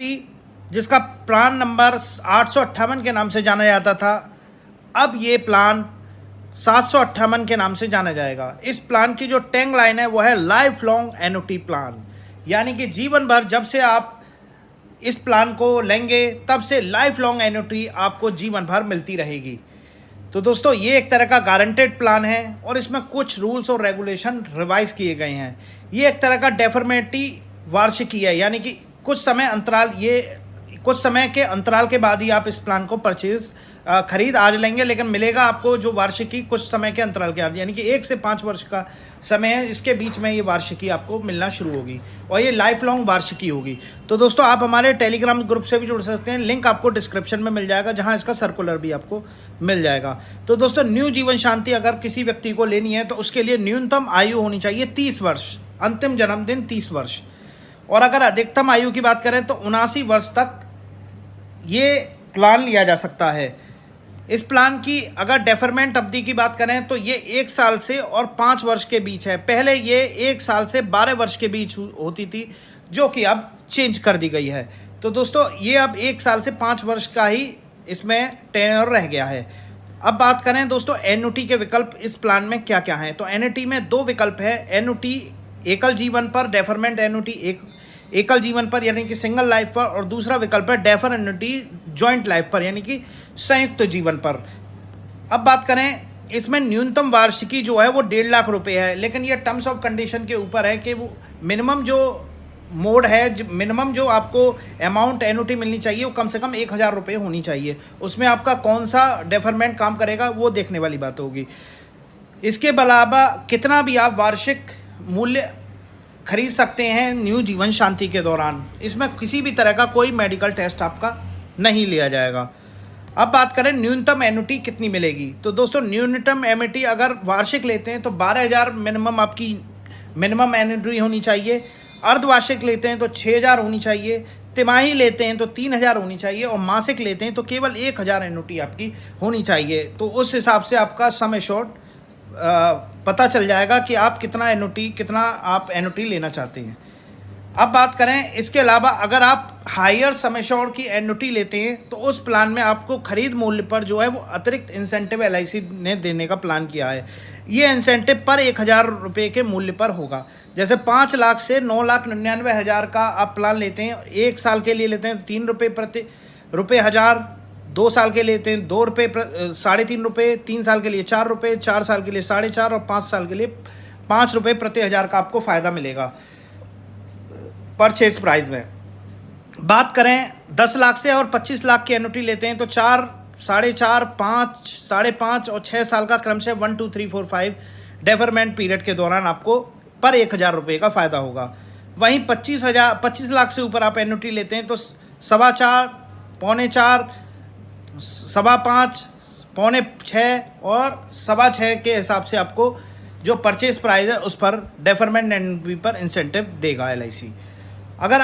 जिसका plan number 858 के नाम से जाना जाता था, अब ये प्लान 758 के नाम से जाना जाएगा। इस प्लान की जो टैग लाइन है वो है लाइफ लॉन्ग एन्युटी प्लान, यानी कि जीवन भर जब से आप इस प्लान को लेंगे तब से लाइफ लॉन्ग एन्युटी आपको जीवन भर मिलती रहेगी। तो दोस्तों ये एक तरह का गारंटेड प्लान है और इसमें कुछ रूल्स और रेगुलेशन रिवाइज किए गए हैं। ये एक तरह का डेफर्मेटी वार्षिकी है, यानी कि कुछ समय के अंतराल के बाद ही आप इस प्लान को खरीद आज लेंगे, लेकिन मिलेगा आपको जो वार्षिकी कुछ समय के अंतराल के बाद, यानी कि 1 से 5 वर्ष का समय है, इसके बीच में ये वार्षिकी आपको मिलना शुरू होगी और ये लाइफ लॉन्ग वार्षिकी होगी। तो दोस्तों आप हमारे टेलीग्राम ग्रुप से भी जुड़ सकते हैं, लिंक आपको डिस्क्रिप्शन में मिल जाएगा, जहां इसका सर्कुलर भी आपको मिल जाएगा। तो दोस्तों न्यू जीवन शांति अगर किसी व्यक्ति को लेनी है तो उसके लिए न्यूनतम आयु होनी चाहिए 30 वर्ष, अंतिम जन्मदिन 30 वर्ष, और अगर अधिकतम आयु की बात करें तो 79 वर्ष तक ये प्लान लिया जा सकता है। इस प्लान की अगर डेफरमेंट अवधि की बात करें तो ये 1 साल से और 5 वर्ष के बीच है। पहले ये 1 साल से 12 वर्ष के बीच होती थी, जो कि अब चेंज कर दी गई है। तो दोस्तों ये अब 1 साल से 5 वर्ष का ही इसमें टेन्योर रह गया है। अब बात करें दोस्तों एन्युटी के विकल्प इस प्लान में क्या क्या हैं, तो एन्युटी में 2 विकल्प है। एन्युटी एकल जीवन पर, डेफरमेंट एन्युटी एकल जीवन पर यानी कि सिंगल लाइफ पर, और दूसरा विकल्प है डेफर एन्युटी जॉइंट लाइफ पर यानी कि संयुक्त जीवन पर। अब बात करें इसमें न्यूनतम वार्षिकी जो है वो 1.5 लाख रुपए है, लेकिन ये टर्म्स ऑफ कंडीशन के ऊपर है कि वो मिनिमम जो मोड है, मिनिमम जो आपको अमाउंट एन्युटी मिलनी चाहिए वो कम से कम 1,000 रुपये होनी चाहिए। उसमें आपका कौन सा डेफरमेंट काम करेगा वो देखने वाली बात होगी। इसके अलावा कितना भी आप वार्षिक मूल्य खरीद सकते हैं न्यू जीवन शांति के दौरान, इसमें किसी भी तरह का कोई मेडिकल टेस्ट आपका नहीं लिया जाएगा। अब बात करें न्यूनतम एन्युटी कितनी मिलेगी, तो दोस्तों न्यूनतम एन्युटी अगर वार्षिक लेते हैं तो 12,000 मिनिमम आपकी मिनिमम एन्युटी होनी चाहिए, अर्धवार्षिक लेते हैं तो 6,000 होनी चाहिए, तिमाही लेते हैं तो 3,000 होनी चाहिए, और मासिक लेते हैं तो केवल 1,000 एन्युटी आपकी होनी चाहिए। तो उस हिसाब से आपका सम एश्योर्ड पता चल जाएगा कि आप कितना आप एन्युटी लेना चाहते हैं। अब बात करें इसके अलावा अगर आप हायर सम एश्योर्ड की एन्युटी लेते हैं तो उस प्लान में आपको खरीद मूल्य पर जो है वो अतिरिक्त इंसेंटिव LIC ने देने का प्लान किया है। ये इंसेंटिव पर 1,000 रुपये के मूल्य पर होगा। जैसे 5 लाख से 9,99,000 का आप प्लान लेते हैं, 1 साल के लिए लेते हैं 3 रुपये प्रति हज़ार, 2 साल के लेते हैं 2 रुपये 3.5 रुपये, 3 साल के लिए 4 रुपये, 4 साल के लिए 4.5 और 5 साल के लिए 5 रुपये प्रति हज़ार का आपको फ़ायदा मिलेगा परचेज प्राइस में। बात करें 10 लाख से और 25 लाख की एन्युटी लेते हैं तो 4, 4.5, 5, 5.5 और 6 साल का क्रम से 1, 2, 3, 4, 5 डेफरमेंट पीरियड के दौरान आपको पर 1,000 रुपये का फ़ायदा होगा। वहीं 25 लाख से ऊपर आप एन्युटी लेते हैं तो 4.25, 4.25, 5.25, 5.25 और 6.25 के हिसाब से आपको जो परचेज प्राइस है उस पर डेफरमेंट एन्युटी पर इंसेंटिव देगा LIC। अगर